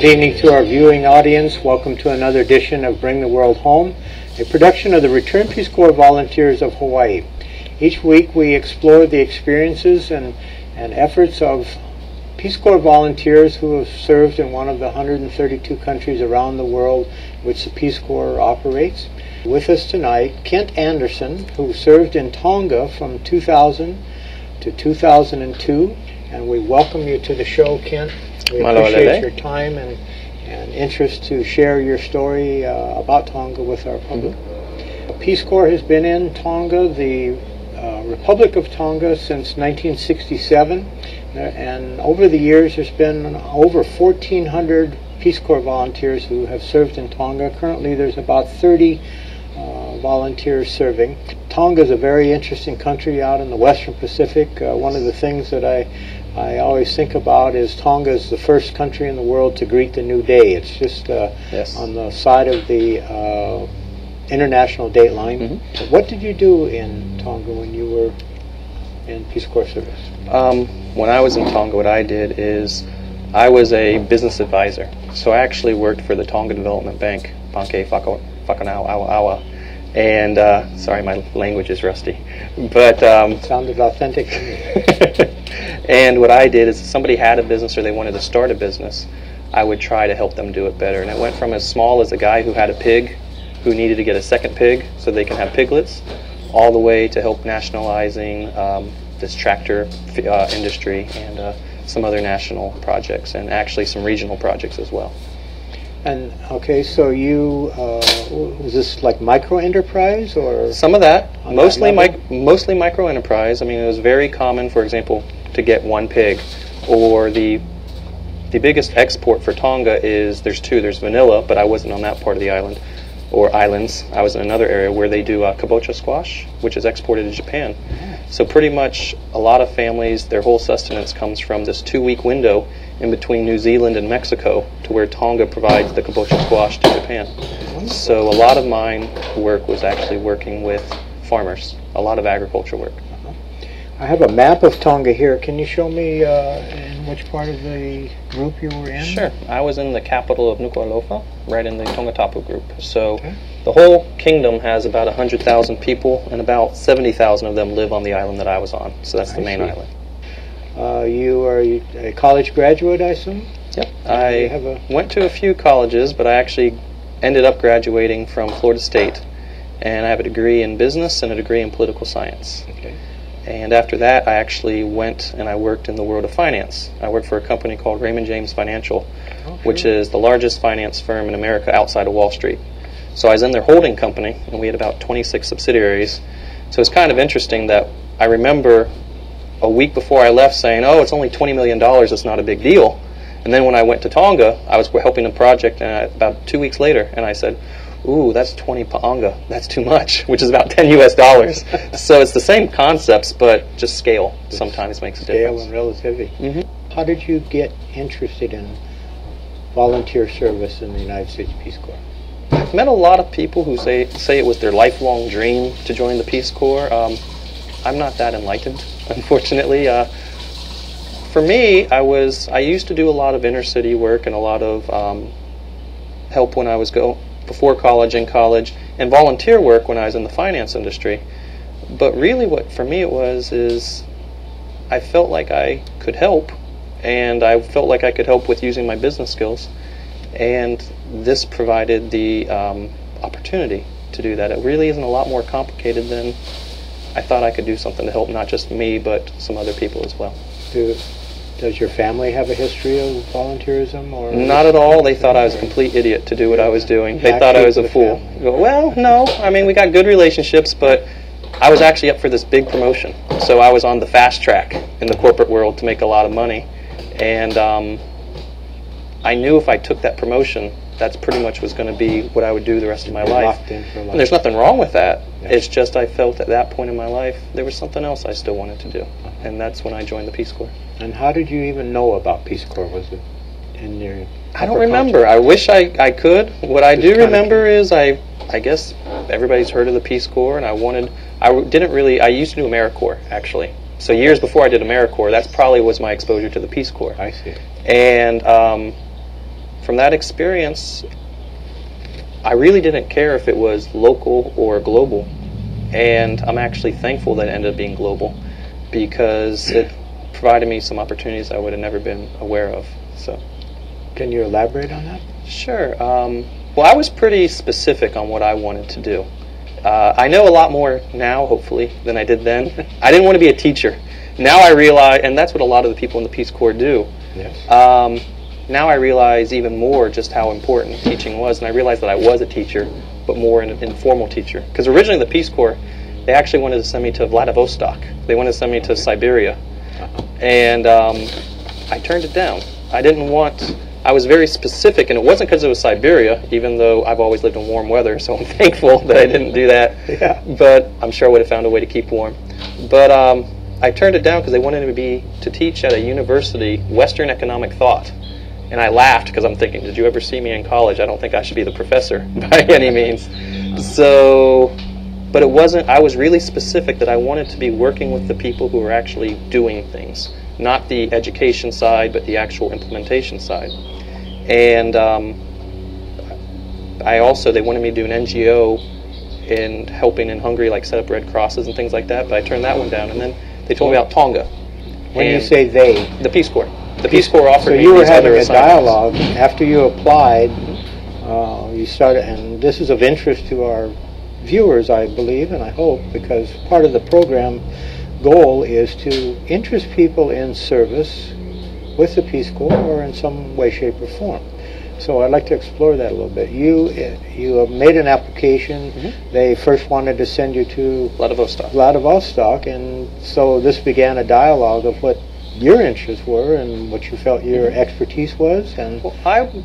Good evening to our viewing audience. Welcome to another edition of Bring the World Home, a production of the Return Peace Corps Volunteers of Hawaii. Each week we explore the experiences and efforts of Peace Corps volunteers who have served in one of the 132 countries around the world which the Peace Corps operates. With us tonight, Kent Anderson, who served in Tonga from 2000 to 2002, and we welcome you to the show, Kent. We appreciate your time and interest to share your story about Tonga with our public. Peace Corps has been in Tonga, the Republic of Tonga, since 1967, and over the years there's been over 1,400 Peace Corps volunteers who have served in Tonga. Currently there's about 30 volunteers serving. Tonga is a very interesting country out in the Western Pacific. One of the things that I always think about is Tonga is the first country in the world to greet the new day. It's just on the side of the international date line. What did you do in Tonga when you were in Peace Corps service? When I was in Tonga, what I did is I was a business advisor. So I actually worked for the Tonga Development Bank, Panke Whakanau Awa Awa. And, sorry, my language is rusty. But sounded authentic to me. And what I did is if somebody had a business or they wanted to start a business, I would try to help them do it better. And it went from as small as a guy who had a pig who needed to get a second pig so they can have piglets, all the way to help nationalizing this tractor industry and some other national projects, and actually some regional projects as well. And okay, so you was this like micro enterprise or some of that? Mostly micro enterprise. I mean, it was very common, for example, to get one pig. Or the biggest export for Tonga is there's two. There's vanilla, but I wasn't on that part of the island or islands. I was in another area where they do kabocha squash, which is exported to Japan. So pretty much a lot of families, their whole sustenance comes from this 2-week window in between New Zealand and Mexico, to where Tonga provides the kabocha squash to Japan. So a lot of mine work was actually working with farmers, a lot of agriculture work. I have a map of Tonga here. Can you show me in which part of the group you were in? Sure. I was in the capital of Nuku'alofa, right in the Tongatapu group. So the whole kingdom has about 100,000 people, and about 70,000 of them live on the island that I was on. So that's the main island. You are a college graduate, I assume? Yep. I went to a few colleges, but I actually ended up graduating from Florida State, and I have a degree in business and a degree in political science. Okay. And after that, I actually went and I worked in the world of finance. I worked for a company called Raymond James Financial, which is the largest finance firm in America outside of Wall Street. So I was in their holding company, and we had about 26 subsidiaries. So it's kind of interesting that I remember a week before I left saying, oh, it's only $20 million, it's not a big deal. And then when I went to Tonga, I was helping a project, and about 2 weeks later, and I said, ooh, that's 20 pa'anga, that's too much, which is about 10 US dollars. So it's the same concepts, but just scale sometimes makes a difference. Scale and relativity. How did you get interested in volunteer service in the United States Peace Corps? I've met a lot of people who say it was their lifelong dream to join the Peace Corps. I'm not that enlightened, unfortunately. For me, I used to do a lot of inner city work and a lot of help when I was before college, in college, and volunteer work when I was in the finance industry. But really what for me it was is I felt like I could help, and I felt like I could help with using my business skills, and this provided the opportunity to do that. It really isn't a lot more complicated than I thought I could do something to help not just me but some other people as well. Does your family have a history of volunteerism? Or not at all. They thought I was a complete idiot to do what I was doing. They thought I was a fool. Well, no. I mean, we got good relationships, but I was actually up for this big promotion. So I was on the fast track in the corporate world to make a lot of money. And I knew if I took that promotion, that's pretty much was going to be what I would do the rest of my life. Locked in for life. And there's nothing wrong with that. It's just I felt at that point in my life there was something else I still wanted to do. And that's when I joined the Peace Corps. And how did you even know about Peace Corps? Was it in your I don't remember. I wish I could. What I do remember is I guess everybody's heard of the Peace Corps, and I used to do AmeriCorps, actually. So years before I did AmeriCorps, that's probably was my exposure to the Peace Corps. I see. And from that experience, I really didn't care if it was local or global, and I'm actually thankful that it ended up being global because it provided me some opportunities I would have never been aware of. So, can you elaborate on that? sure. Well, I was pretty specific on what I wanted to do. I know a lot more now, hopefully, than I did then. I didn't want to be a teacher. Now I realize, and that's what a lot of the people in the Peace Corps do. Yes. Now I realize even more just how important teaching was, and I realized that I was a teacher, but more an informal teacher. Because originally the Peace Corps, they actually wanted to send me to Vladivostok. They wanted to send me to Siberia. And I turned it down. I was very specific, and it wasn't because it was Siberia, even though I've always lived in warm weather, so I'm thankful that I didn't do that. Yeah. But I'm sure I would have found a way to keep warm. But I turned it down because they wanted me to teach at a university, Western economic thought. And I laughed because I'm thinking, did you ever see me in college? I don't think I should be the professor by any means. So, but it wasn't, I was really specific that I wanted to be working with the people who were actually doing things. Not the education side, but the actual implementation side. And they wanted me to do an NGO in helping in Hungary, like set up Red Crosses and things like that, but I turned that one down. And then they told me about Tonga. When you say they? The Peace Corps. The Peace Corps offered me these other assignments. So you were having a dialogue after you applied. You started, and this is of interest to our viewers, I believe, and I hope, because part of the program goal is to interest people in service with the Peace Corps or in some way, shape, or form. So I'd like to explore that a little bit. You made an application. Mm-hmm. They first wanted to send you to Vladivostok, and so this began a dialogue of what your interests were and what you felt your expertise was. And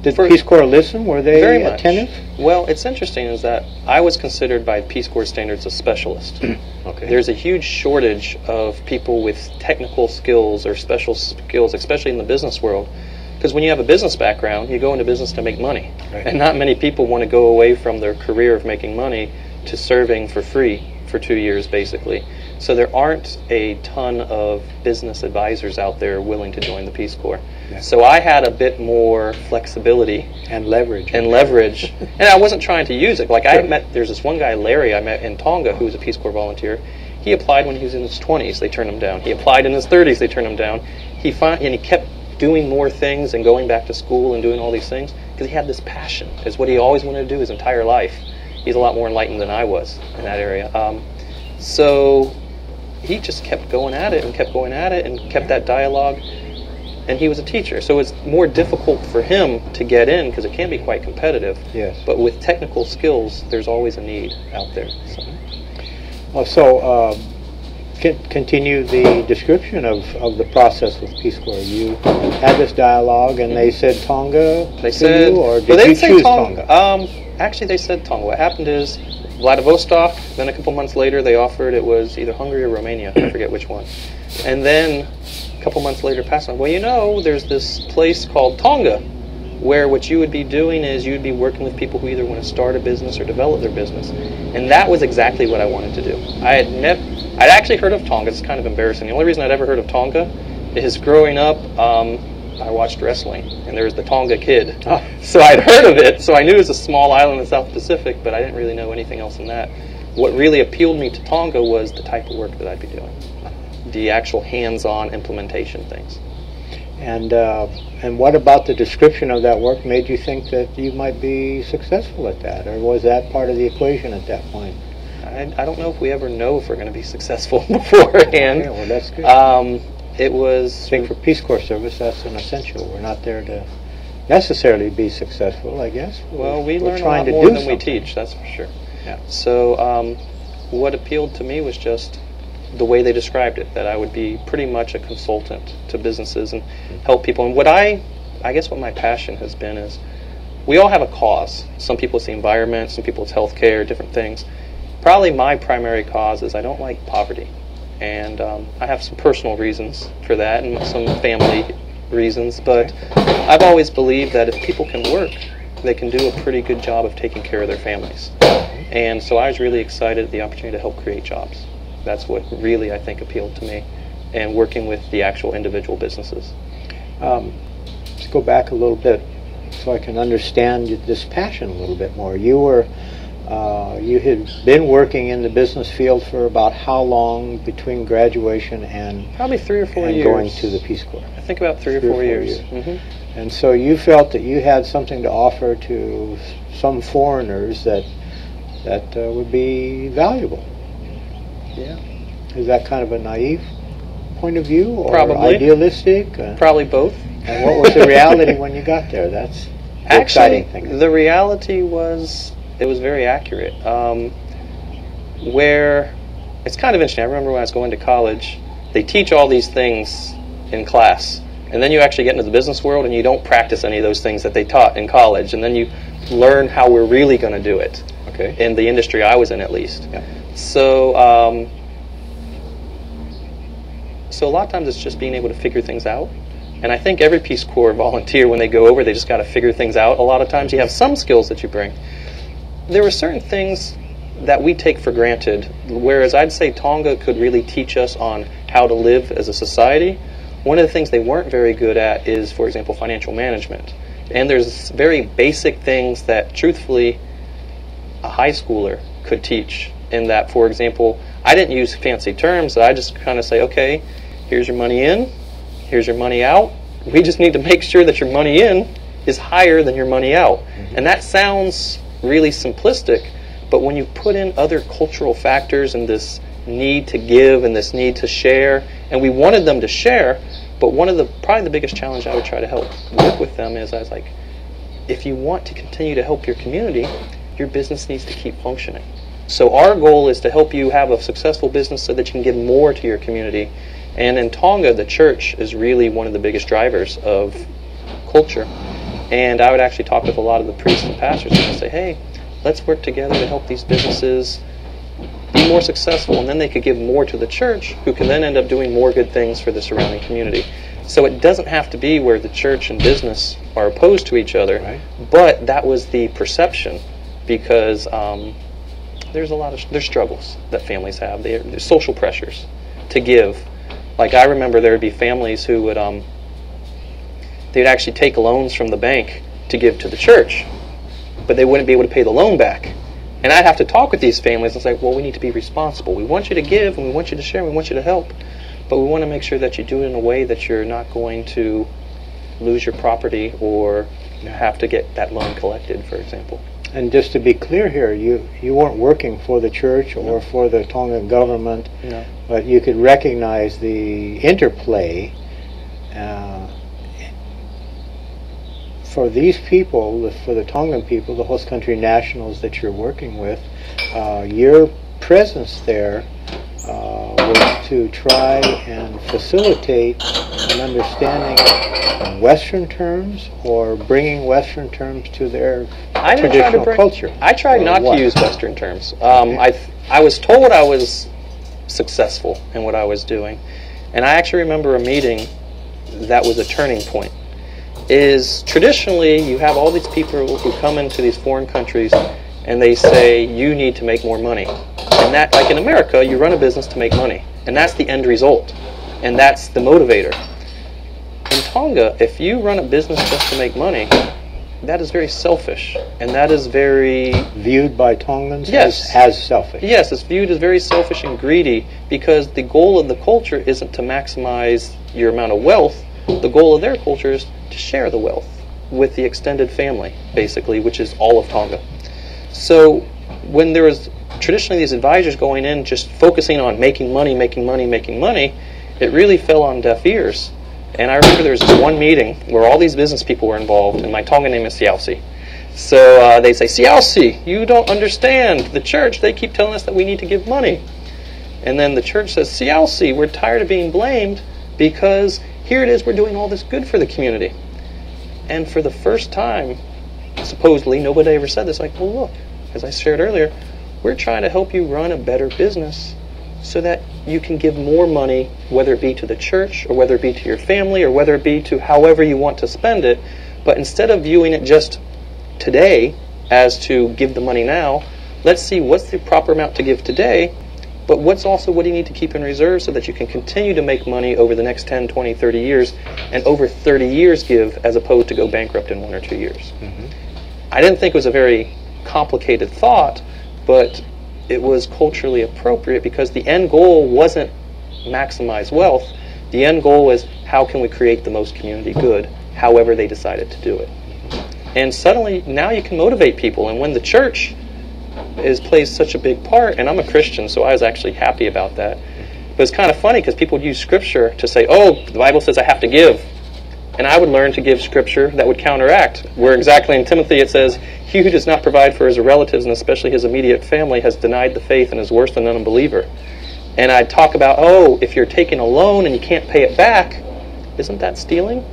did Peace Corps listen? Were they very attentive? Much. Well, it's interesting is that I was considered by Peace Corps standards a specialist. Okay. There's a huge shortage of people with technical skills or special skills, especially in the business world. Because when you have a business background, you go into business to make money. Right. And not many people want to go away from their career of making money to serving for free for 2 years, basically. So there aren't a ton of business advisors out there willing to join the Peace Corps. Yeah. So I had a bit more flexibility. And leverage. And I wasn't trying to use it. Like there's this one guy, Larry, I met in Tonga, who was a Peace Corps volunteer. He applied when he was in his 20s, they turned him down. He applied in his 30s, they turned him down. And he kept doing more things and going back to school and doing all these things because he had this passion. It's what he always wanted to do his entire life. He's a lot more enlightened than I was in that area. So he just kept going at it and kept that dialogue. And he was a teacher, so it's more difficult for him to get in because it can be quite competitive. Yes. But with technical skills, there's always a need out there. Continue the description of the process with Peace Corps. You had this dialogue, and they said Tonga to you, or did you choose Tonga? Actually, they said Tonga. What happened is Vladivostok, then a couple months later they offered, it was either Hungary or Romania, I forget which one. And then a couple months later passed on, well, there's this place called Tonga, where what you would be doing is you would be working with people who either want to start a business or develop their business. And that was exactly what I wanted to do. I'd actually heard of Tonga. It's kind of embarrassing. The only reason I'd ever heard of Tonga is growing up, I watched wrestling, and there was the Tonga Kid. Oh. So I'd heard of it, so I knew it was a small island in the South Pacific, but I didn't really know anything else than that. What really appealed me to Tonga was the type of work that I'd be doing, the actual hands-on implementation things. And what about the description of that work made you think that you might be successful at that, or was that part of the equation at that point? I don't know if we ever know if we're going to be successful beforehand. Yeah, well, that's good. It was. I think for Peace Corps service, that's an essential. We're not there to necessarily be successful, I guess. Well, we learn a lot more than we teach, that's for sure. Yeah. So what appealed to me was just the way they described it, that I would be pretty much a consultant to businesses and help people. And what I guess what my passion has been is, we all have a cause. Some people it's the environment, some people it's healthcare, different things. Probably my primary cause is I don't like poverty. And I have some personal reasons for that and some family reasons, but I've always believed that if people can work, they can do a pretty good job of taking care of their families. And so I was really excited at the opportunity to help create jobs. That's what really, I think, appealed to me, and working with the actual individual businesses. Let's go back a little bit. so I can understand this passion a little bit more. You had been working in the business field for about how long between graduation and probably 3 or 4 and years. going to the Peace Corps? I think about 3 or 4 years. Mm-hmm. And so you felt that you had something to offer to some foreigners that would be valuable. Yeah. Is that kind of a naive point of view, or probably idealistic? Probably both. And what was the reality when you got there? That's the actually exciting thing. The reality was it was very accurate. Where it's kind of interesting. I remember when I was going to college, they teach all these things in class, and then you actually get into the business world and you don't practice any of those things that they taught in college, and then you learn how we're really going to do it. Okay. In the industry I was in, at least. Yeah. So so a lot of times it's just being able to figure things out. And I think every Peace Corps volunteer, when they go over, they just got to figure things out. A lot of times you have some skills that you bring. There were certain things that we take for granted, whereas I'd say Tonga could really teach us on how to live as a society. One of the things they weren't very good at is, for example, financial management. And there's very basic things that, truthfully, a high schooler could teach. In that, for example, I didn't use fancy terms. I just kind of say, okay, here's your money in, here's your money out. We just need to make sure that your money in is higher than your money out. Mm-hmm. And that sounds really simplistic, but when you put in other cultural factors and this need to give and this need to share, and we wanted them to share, but probably the biggest challenge I would try to help work with them is, I was like, if you want to continue to help your community, your business needs to keep functioning. So our goal is to help you have a successful business so that you can give more to your community. And in Tonga, the church is really one of the biggest drivers of culture. And I would actually talk with a lot of the priests and pastors and I'd say, hey, let's work together to help these businesses be more successful, and then they could give more to the church, who can then end up doing more good things for the surrounding community. So it doesn't have to be where the church and business are opposed to each other, right. But that was the perception, because there's struggles that families have. There's social pressures to give. Like, I remember there would be families who would they'd actually take loans from the bank to give to the church, but they wouldn't be able to pay the loan back. And I'd have to talk with these families and say, well, we need to be responsible. We want you to give, and we want you to share, and we want you to help, but we want to make sure that you do it in a way that you're not going to lose your property or have to get that loan collected, for example. And just to be clear here, you weren't working for the church or for the Tongan government, no. But you could recognize the interplay. For these people, for the Tongan people, the host country nationals that you're working with, your presence there was to try and facilitate an understanding of Western terms, or bringing Western terms to their traditional culture. I tried not to use Western terms. I was told I was successful in what I was doing, and I actually remember a meeting that was a turning point. Is traditionally you have all these people who come into these foreign countries and they say you need to make more money, and that, like in America, you run a business to make money, and that's the end result, and that's the motivator. In Tonga, if you run a business just to make money, that is very selfish, and that is very viewed by Tongans yes, as selfish. Yes, it's viewed as very selfish and greedy, because the goal of the culture isn't to maximize your amount of wealth. The goal of their culture is to share the wealth with the extended family, basically, which is all of Tonga. So when there was traditionally these advisors going in just focusing on making money, it really fell on deaf ears. And I remember there was this one meeting where all these business people were involved, and my Tongan name is Siausi. So they say, Siausi, you don't understand. The church, they keep telling us that we need to give money. And then the church says, Siausi, we're tired of being blamed, because here it is, we're doing all this good for the community. And for the first time, supposedly, nobody ever said this, like, well, look, as I shared earlier, we're trying to help you run a better business so that you can give more money, whether it be to the church, or whether it be to your family, or whether it be to however you want to spend it. But instead of viewing it just today as to give the money now, let's see what's the proper amount to give today, but what do you need to keep in reserve so that you can continue to make money over the next 10, 20, 30 years, and over 30 years give, as opposed to go bankrupt in 1 or 2 years? I didn't think it was a very complicated thought, but it was culturally appropriate because the end goal wasn't maximize wealth. The end goal was how can we create the most community good, however they decided to do it. And suddenly, now you can motivate people. And when the church plays such a big part, and I'm a Christian, so I was actually happy about that. But it's kind of funny because people would use Scripture to say, oh, the Bible says I have to give. And I would learn to give Scripture that would counteract. Where exactly in Timothy it says, he who does not provide for his relatives, and especially his immediate family, has denied the faith and is worse than an unbeliever. And I'd talk about, oh, if you're taking a loan and you can't pay it back, isn't that stealing?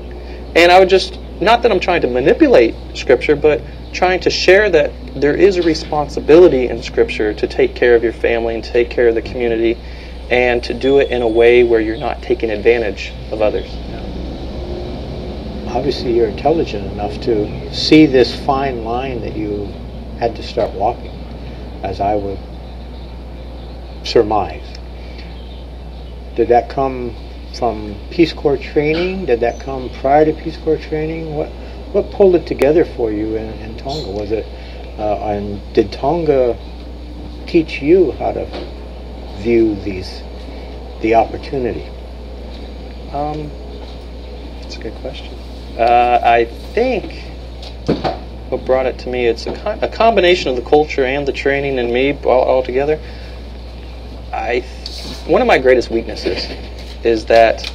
And I would just, not that I'm trying to manipulate Scripture, but trying to share that there is a responsibility in Scripture to take care of your family and take care of the community, and to do it in a way where you're not taking advantage of others. Obviously you're intelligent enough to see this fine line that you had to start walking, as I would surmise. Did that come from Peace Corps training? Did that come prior to Peace Corps training? What pulled it together for you in Tonga? Was it, and did Tonga teach you how to view the opportunity? That's a good question. I think what brought it to me, it's a combination of the culture and the training and me all together. One of my greatest weaknesses is that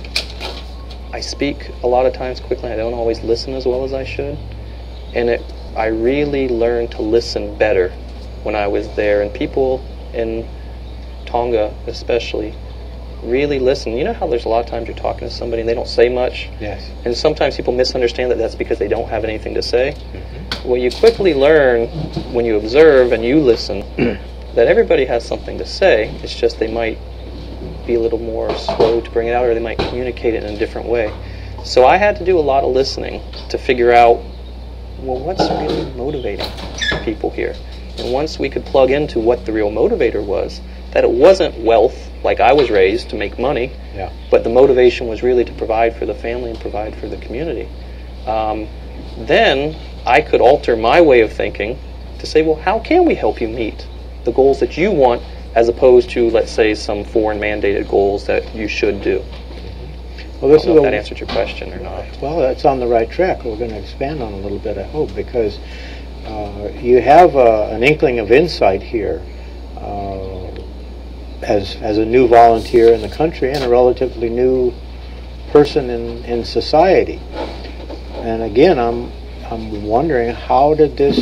I speak a lot of times quickly. I don't always listen as well as I should. And I really learned to listen better when I was there. And people in Tonga especially really listen. You know how there's a lot of times you're talking to somebody and they don't say much? Yes. And sometimes people misunderstand that that's because they don't have anything to say. Well, you quickly learn when you observe and you listen that everybody has something to say. It's just they might be a little more slow to bring it out, or they might communicate it in a different way. So I had to do a lot of listening to figure out, well, what's really motivating people here? And once we could plug into what the real motivator was, that it wasn't wealth like I was raised to make money, but the motivation was really to provide for the family and provide for the community. Then I could alter my way of thinking to say, well, how can we help you meet the goals that you want, as opposed to, let's say, some foreign mandated goals that you should do? Well, this I don't know if that answered your question or not. Well, that's on the right track. We're going to expand on it a little bit, I hope, because you have an inkling of insight here as a new volunteer in the country and a relatively new person in society. And again, I'm wondering, how did this?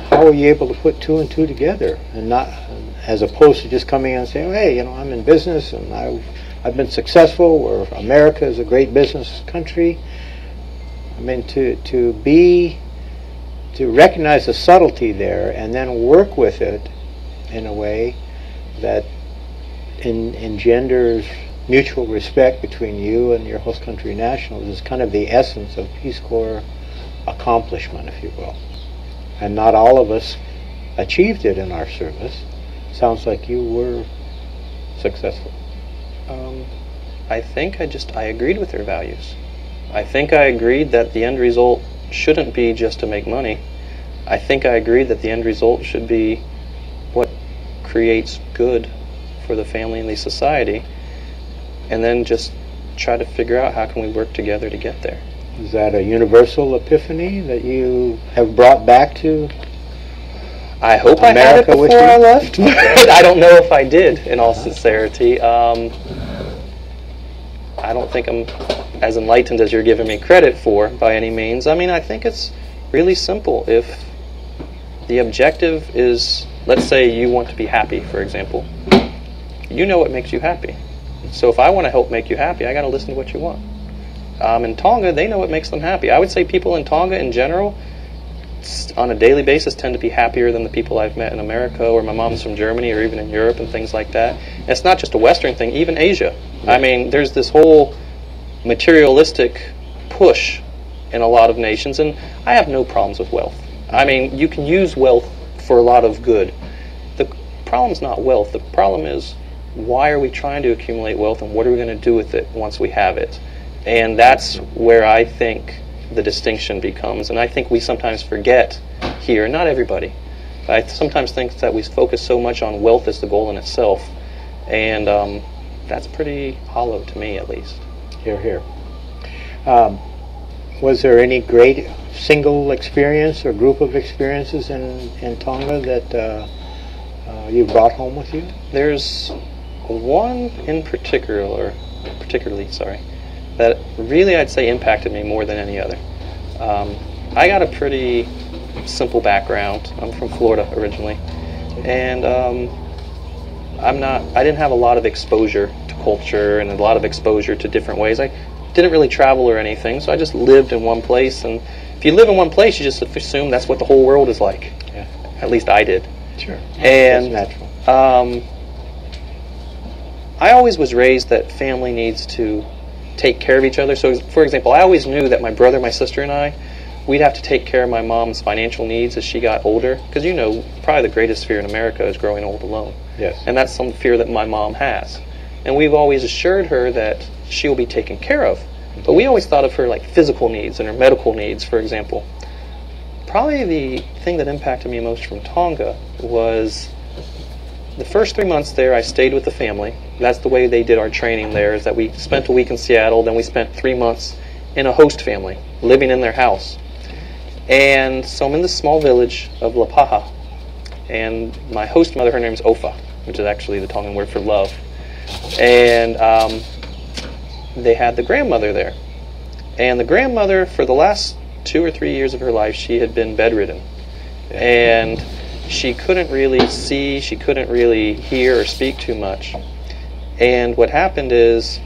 How are you able to put two and two together, and not, as opposed to just coming in and saying, hey, I'm in business and I've been successful, or America is a great business country. I mean, to recognize the subtlety there and then work with it in a way that engenders mutual respect between you and your host country nationals is kind of the essence of Peace Corps accomplishment, if you will. And not all of us achieved it in our service. Sounds like you were successful. I think I agreed with their values. I think I agreed that the end result shouldn't be just to make money. I think I agreed that the end result should be what creates good for the family and the society, and then just try to figure out how can we work together to get there. Is that a universal epiphany that you have brought back to I hope America I had it before I left, but I don't know if I did, in all sincerity. I don't think I'm as enlightened as you're giving me credit for by any means. I mean, I think it's really simple. If the objective is, let's say you want to be happy, for example, you know what makes you happy. So if I want to help make you happy, I got to listen to what you want. In Tonga, they know what makes them happy. I would say people in Tonga in general, on a daily basis, tend to be happier than the people I've met in America, or my mom's from Germany, or even in Europe and things like that. And it's not just a Western thing, even Asia. I mean, there's this whole materialistic push in a lot of nations, and I have no problems with wealth. I mean, you can use wealth for a lot of good. The problem's not wealth. The problem is, why are we trying to accumulate wealth, and what are we going to do with it once we have it? And that's where I think the distinction becomes. And I think we sometimes forget here, not everybody, but I sometimes think that we focus so much on wealth as the goal in itself. And that's pretty hollow to me, at least. Hear, hear. Was there any great single experience or group of experiences in Tonga that you brought home with you? There's one in particularly, that really I'd say impacted me more than any other. I got a pretty simple background. I'm from Florida originally, and I didn't have a lot of exposure to culture and a lot of exposure to different ways. I didn't really travel or anything, so I just lived in one place. And if you live in one place, you just assume that's what the whole world is like. Yeah. At least I did. Sure. And that's natural. I always was raised that family needs to take care of each other. So, for example, I always knew that my brother, my sister, and I, we'd have to take care of my mom's financial needs as she got older. Because, probably the greatest fear in America is growing old alone. Yes. And that's some fear that my mom has. And we've always assured her that she'll be taken care of. But we always thought of her like physical needs and her medical needs, for example. Probably the thing that impacted me most from Tonga was the first 3 months there I stayed with the family. That's the way they did our training there, is that we spent a week in Seattle, then we spent 3 months in a host family, living in their house. And so I'm in this small village of La Paha, and my host mother, her name is Ofa, which is actually the Tongan word for love. And they had the grandmother there. And the grandmother, for the last 2 or 3 years of her life, she had been bedridden. And she couldn't really see, she couldn't really hear or speak too much. And what happened is,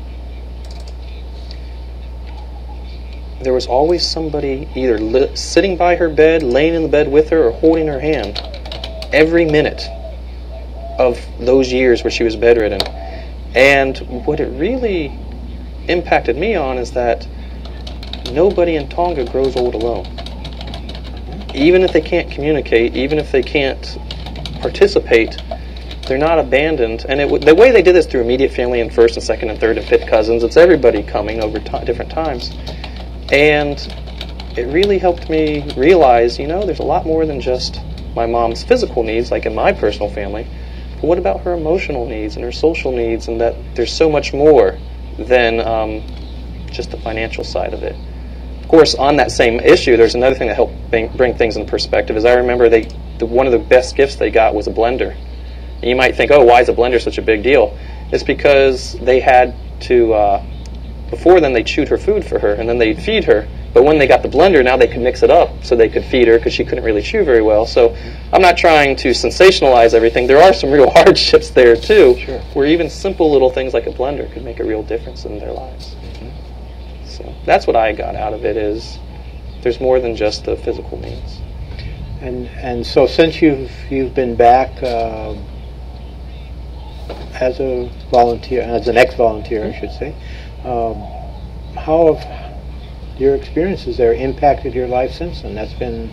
there was always somebody either sitting by her bed, laying in the bed with her, or holding her hand every minute of those years where she was bedridden. And what it really impacted me on is that nobody in Tonga grows old alone. Even if they can't communicate, even if they can't participate, they're not abandoned. And the way they did this through immediate family and first and second and third and fifth cousins, it's everybody coming over different times. And it really helped me realize, there's a lot more than just my mom's physical needs, like in my personal family. But what about her emotional needs and her social needs, and that there's so much more than just the financial side of it. Of course, on that same issue, there's another thing that helped bring things in perspective. Is I remember one of the best gifts they got was a blender. And you might think, oh, why is a blender such a big deal? It's because they had to, before then they chewed her food for her, and then they'd feed her. But when they got the blender, now they could mix it up so they could feed her, because she couldn't really chew very well. So I'm not trying to sensationalize everything. There are some real hardships there too, sure, where even simple little things like a blender could make a real difference in their lives. So that's what I got out of it, is there's more than just the physical needs. And so since you've been back as a volunteer, as an ex-volunteer, I should say, how have your experiences there impacted your life since then? That's been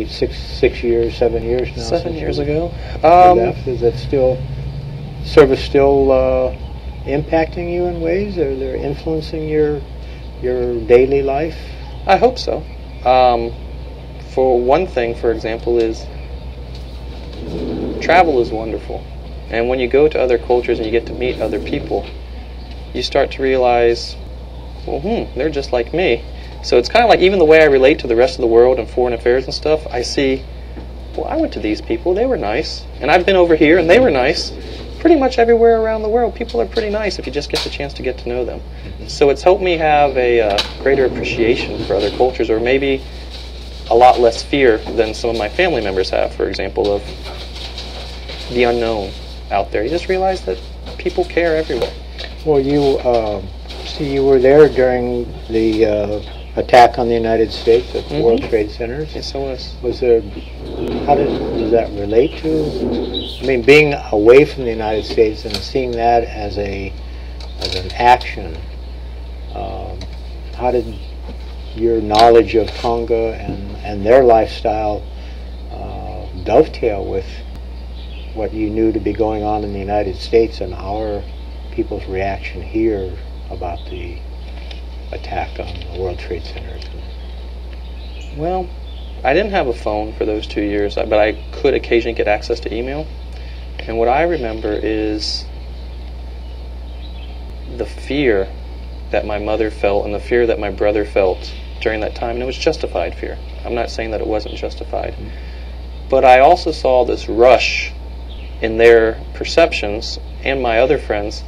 6 years, 7 years now. 7 years ago. Is that service still impacting you in ways? Are they influencing your daily life? I hope so. For one thing, for example, is travel is wonderful. And when you go to other cultures and you get to meet other people, you start to realize, well, they're just like me. So it's kind of like even the way I relate to the rest of the world and foreign affairs and stuff, I see, well, I went to these people, they were nice. And I've been over here and they were nice. Pretty much everywhere around the world, people are pretty nice if you just get the chance to get to know them. So it's helped me have a greater appreciation for other cultures, or maybe a lot less fear than some of my family members have, for example, of the unknown out there. You just realize that people care everywhere. Well, you were there during the attack on the United States at the World Trade Centers. Yes, I was. How does that relate to? I mean, being away from the United States and seeing that as an action. How did your knowledge of Tonga and their lifestyle dovetail with what you knew to be going on in the United States and our people's reaction here about the attack on the World Trade Center? Well, I didn't have a phone for those 2 years, but I could occasionally get access to email. And what I remember is the fear that my mother felt and the fear that my brother felt during that time. And it was justified fear. I'm not saying that it wasn't justified. But I also saw this rush in their perceptions and my other friends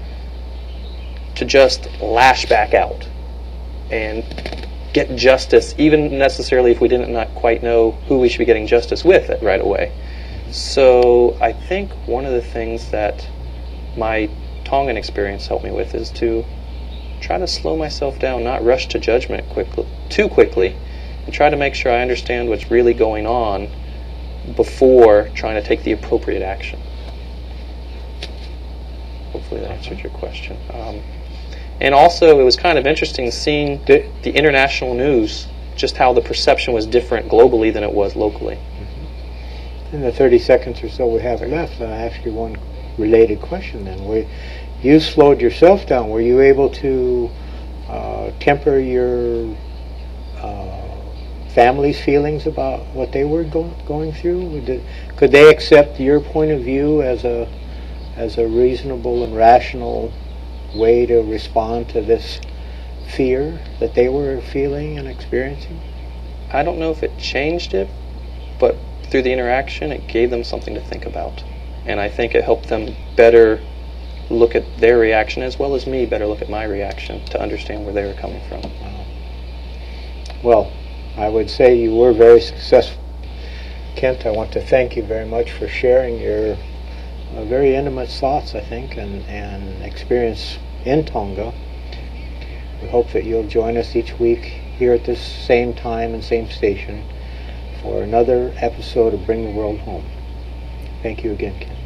to just lash back out and get justice, even necessarily if we didn't not quite know who we should be getting justice with it right away. So I think one of the things that my Tongan experience helped me with is to try to slow myself down, not rush to judgment too quickly, and try to make sure I understand what's really going on before trying to take the appropriate action. Hopefully that answered your question. And also, it was kind of interesting seeing the international news, just how the perception was different globally than it was locally. In the 30 seconds or so we have left, I'll ask you one related question then. You slowed yourself down. Were you able to temper your family's feelings about what they were going through? Could they accept your point of view as a reasonable and rational way to respond to this fear that they were feeling and experiencing? I don't know if it changed it, but through the interaction it gave them something to think about. And I think it helped them better look at their reaction, as well as me better look at my reaction, to understand where they were coming from. Well, I would say you were very successful. Kent, I want to thank you very much for sharing your very intimate thoughts, I think, and experience in Tonga. We hope that you'll join us each week here at this same time and same station for another episode of Bring the World Home. Thank you again, Ken.